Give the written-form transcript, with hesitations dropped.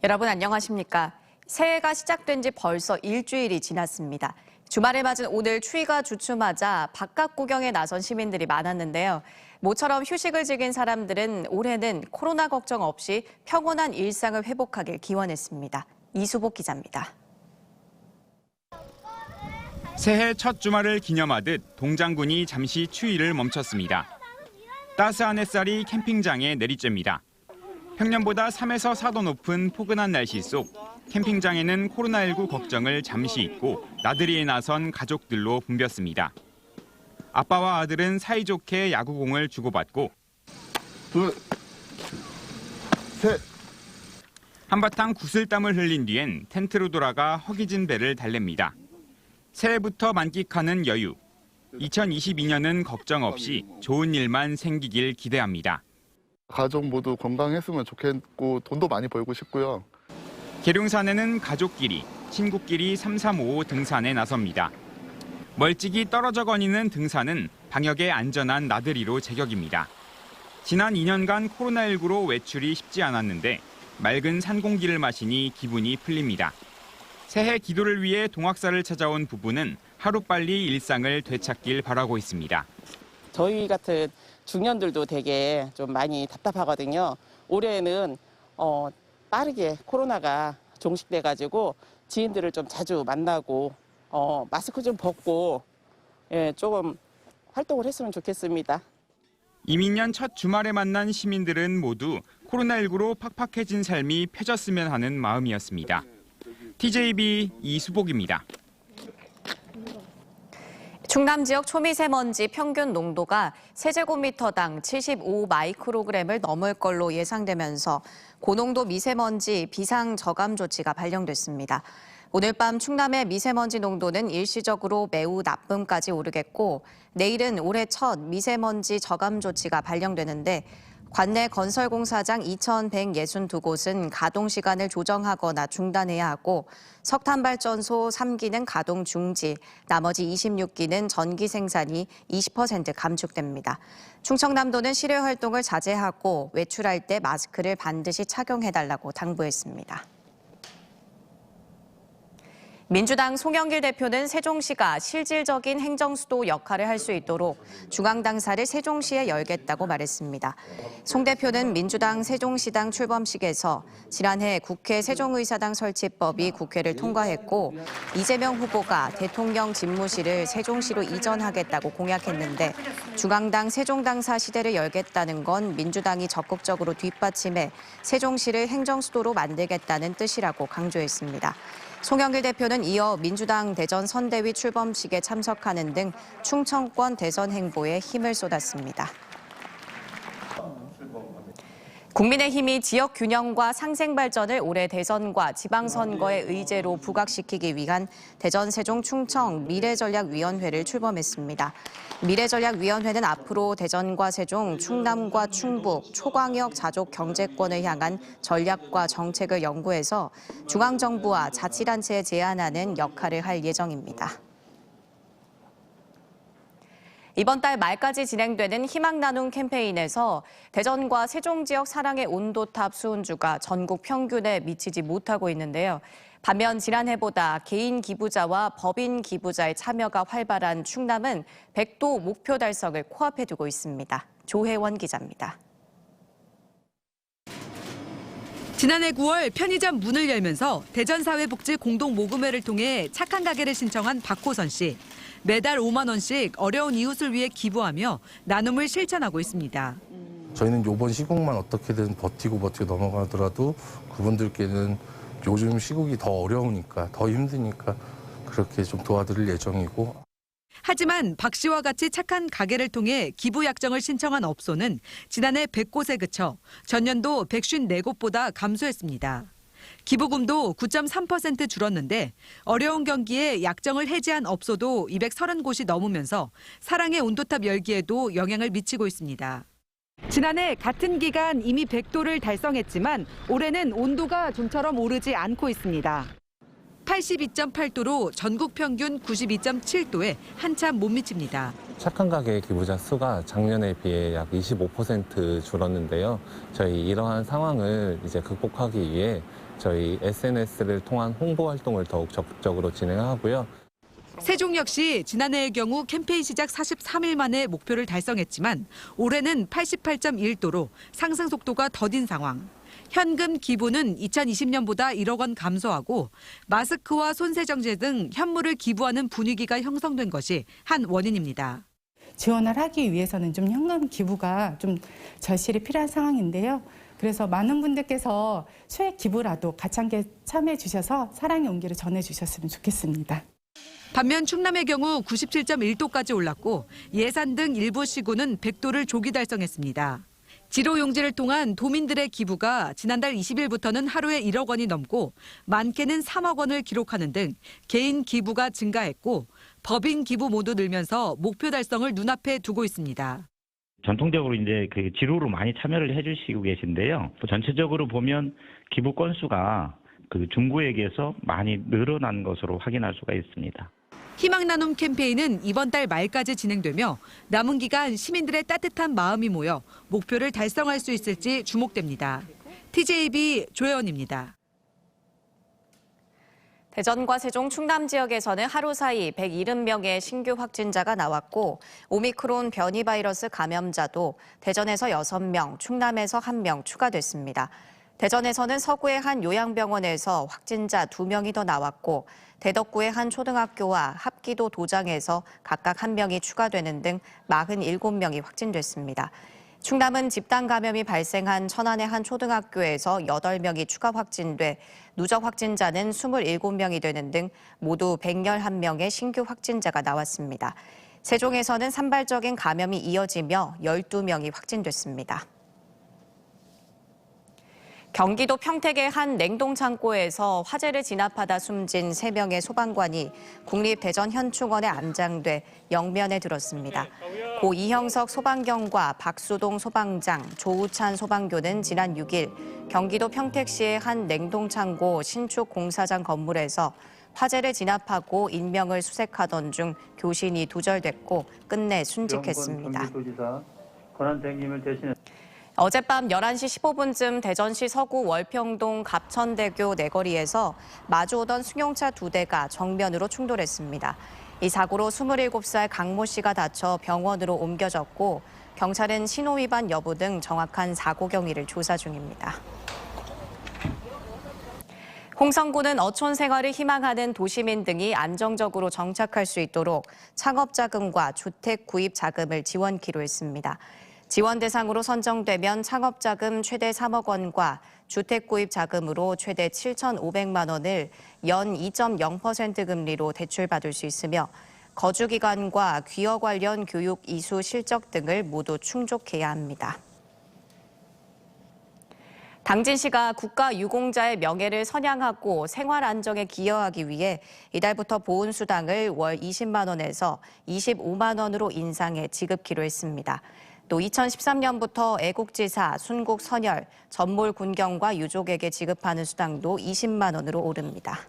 여러분 안녕하십니까? 새해가 시작된 지 벌써 일주일이 지났습니다. 주말을 맞은 오늘 추위가 주춤하자 바깥 구경에 나선 시민들이 많았는데요. 모처럼 휴식을 즐긴 사람들은 올해는 코로나 걱정 없이 평온한 일상을 회복하길 기원했습니다. 이수복 기자입니다. 새해 첫 주말을 기념하듯 동장군이 잠시 추위를 멈췄습니다. 따스한 햇살이 캠핑장에 내리쬐입니다. 평년보다 3에서 4도 높은 포근한 날씨 속 캠핑장에는 코로나19 걱정을 잠시 잊고 나들이에 나선 가족들로 붐볐습니다. 아빠와 아들은 사이좋게 야구공을 주고받고 둘, 셋. 한바탕 구슬땀을 흘린 뒤엔 텐트로 돌아가 허기진 배를 달랩니다. 새해부터 만끽하는 여유. 2022년은 걱정 없이 좋은 일만 생기길 기대합니다. 가족 모두 건강했으면 좋겠고 돈도 많이 벌고 싶고요. 계룡산에는 가족끼리, 친구끼리 3355 등산에 나섭니다. 멀찍이 떨어져 거니는 등산은 방역에 안전한 나들이로 제격입니다. 지난 2년간 코로나19로 외출이 쉽지 않았는데 맑은 산 공기를 마시니 기분이 풀립니다. 새해 기도를 위해 동학사를 찾아온 부부는 하루빨리 일상을 되찾길 바라고 있습니다. 저희 같은 중년들도 되게 좀 많이 답답하거든요. 올해는 빠르게 코로나가 종식돼가지고 지인들을 좀 자주 만나고 마스크 좀 벗고 조금 활동을 했으면 좋겠습니다. 이민년 첫 주말에 만난 시민들은 모두 코로나19로 팍팍해진 삶이 펴졌으면 하는 마음이었습니다. TJB 이수복입니다. 충남 지역 초미세먼지 평균 농도가 세제곱미터당 75 마이크로그램을 넘을 걸로 예상되면서 고농도 미세먼지 비상 저감 조치가 발령됐습니다. 오늘 밤 충남의 미세먼지 농도는 일시적으로 매우 나쁨까지 오르겠고 내일은 올해 첫 미세먼지 저감 조치가 발령되는데 관내 건설공사장 2,162곳은 가동 시간을 조정하거나 중단해야 하고 석탄발전소 3기는 가동 중지, 나머지 26기는 전기 생산이 20% 감축됩니다. 충청남도는 실외 활동을 자제하고 외출할 때 마스크를 반드시 착용해달라고 당부했습니다. 민주당 송영길 대표는 세종시가 실질적인 행정수도 역할을 할 수 있도록 중앙당사를 세종시에 열겠다고 말했습니다. 송 대표는 민주당 세종시당 출범식에서 지난해 국회 세종의사당 설치법이 국회를 통과했고 이재명 후보가 대통령 집무실을 세종시로 이전하겠다고 공약했는데 중앙당 세종당사 시대를 열겠다는 건 민주당이 적극적으로 뒷받침해 세종시를 행정수도로 만들겠다는 뜻이라고 강조했습니다. 송영길 대표는 이어 민주당 대전 선대위 출범식에 참석하는 등 충청권 대선 행보에 힘을 쏟았습니다. 국민의힘이 지역 균형과 상생 발전을 올해 대선과 지방선거의 의제로 부각시키기 위한 대전, 세종, 충청 미래전략위원회를 출범했습니다. 미래전략위원회는 앞으로 대전과 세종, 충남과 충북, 초광역 자족 경제권을 향한 전략과 정책을 연구해서 중앙정부와 자치단체에 제안하는 역할을 할 예정입니다. 이번 달 말까지 진행되는 희망 나눔 캠페인에서 대전과 세종 지역 사랑의 온도탑 수은주가 전국 평균에 미치지 못하고 있는데요. 반면 지난해보다 개인 기부자와 법인 기부자의 참여가 활발한 충남은 100도 목표 달성을 코앞에 두고 있습니다. 조혜원 기자입니다. 지난해 9월 편의점 문을 열면서 대전사회복지 공동모금회를 통해 착한 가게를 신청한 박호선 씨. 매달 5만 원씩 어려운 이웃을 위해 기부하며 나눔을 실천하고 있습니다. 저희는 이번 시국만 어떻게든 버티고 넘어가더라도 그분들께는 요즘 시국이 더 어려우니까 더 힘드니까 그렇게 좀 도와드릴 예정이고. 하지만 박 씨와 같이 착한 가게를 통해 기부 약정을 신청한 업소는 지난해 100곳에 그쳐 전년도 154곳보다 감소했습니다. 기부금도 9.3% 줄었는데 어려운 경기에 약정을 해지한 업소도 230곳이 넘으면서 사랑의 온도탑 열기에도 영향을 미치고 있습니다. 지난해 같은 기간 이미 100도를 달성했지만 올해는 온도가 좀처럼 오르지 않고 있습니다. 82.8도로 전국 평균 92.7도에 한참 못 미칩니다. 착한 가게 기부자 수가 작년에 비해 약 25% 줄었는데요. 저희 이러한 상황을 이제 극복하기 위해 저희 SNS를 통한 홍보 활동을 더욱 적극적으로 진행하고요. 세종 역시 지난해의 경우 캠페인 시작 43일 만에 목표를 달성했지만 올해는 88.1도로 상승 속도가 더딘 상황. 현금 기부는 2020년보다 1억 원 감소하고 마스크와 손세정제 등 현물을 기부하는 분위기가 형성된 것이 한 원인입니다. 지원을 하기 위해서는 좀 현금 기부가 좀 절실히 필요한 상황인데요. 그래서 많은 분들께서 소액 기부라도 같이 함께 참여해 주셔서 사랑의 온기를 전해 주셨으면 좋겠습니다. 반면 충남의 경우 97.1도까지 올랐고 예산 등 일부 시군은 100도를 조기 달성했습니다. 지로용지를 통한 도민들의 기부가 지난달 20일부터는 하루에 1억 원이 넘고 많게는 3억 원을 기록하는 등 개인 기부가 증가했고 법인 기부 모두 늘면서 목표 달성을 눈앞에 두고 있습니다. 전통적으로 이제 그 지로로 많이 참여를 해주시고 계신데요. 또 전체적으로 보면 기부 건수가 그 중구에게서 많이 늘어난 것으로 확인할 수가 있습니다. 희망 나눔 캠페인은 이번 달 말까지 진행되며 남은 기간 시민들의 따뜻한 마음이 모여 목표를 달성할 수 있을지 주목됩니다. TJB 조혜원입니다. 대전과 세종, 충남 지역에서는 하루 사이 170명의 신규 확진자가 나왔고 오미크론 변이 바이러스 감염자도 대전에서 6명, 충남에서 1명 추가됐습니다. 대전에서는 서구의 한 요양병원에서 확진자 2명이 더 나왔고 대덕구의 한 초등학교와 합기도 도장에서 각각 1명이 추가되는 등 47명이 확진됐습니다. 충남은 집단 감염이 발생한 천안의 한 초등학교에서 8명이 추가 확진돼 누적 확진자는 27명이 되는 등 모두 111명의 신규 확진자가 나왔습니다. 세종에서는 산발적인 감염이 이어지며 12명이 확진됐습니다. 경기도 평택의 한 냉동창고에서 화재를 진압하다 숨진 3명의 소방관이 국립대전현충원에 안장돼 영면에 들었습니다. 고 이형석 소방경과 박수동 소방장, 조우찬 소방교는 지난 6일 경기도 평택시의 한 냉동창고 신축 공사장 건물에서 화재를 진압하고 인명을 수색하던 중 교신이 두절됐고 끝내 순직했습니다. 어젯밤 11시 15분쯤 대전시 서구 월평동 갑천대교 내거리에서 마주오던 승용차 2대가 정면으로 충돌했습니다. 이 사고로 27살 강모 씨가 다쳐 병원으로 옮겨졌고 경찰은 신호위반 여부 등 정확한 사고 경위를 조사 중입니다. 홍성군은 어촌 생활을 희망하는 도시민 등이 안정적으로 정착할 수 있도록 창업자금과 주택 구입 자금을 지원키로 했습니다. 지원 대상으로 선정되면 창업자금 최대 3억 원과 주택 구입 자금으로 최대 7,500만 원을 연 2.0% 금리로 대출받을 수 있으며 거주기간과 귀여 관련 교육 이수 실적 등을 모두 충족해야 합니다. 당진시가 국가유공자의 명예를 선양하고 생활 안정에 기여하기 위해 이달부터 보훈수당을 월 20만 원에서 25만 원으로 인상해 지급키로 했습니다. 또 2013년부터 애국지사, 순국선열, 전몰군경과 유족에게 지급하는 수당도 20만 원으로 오릅니다.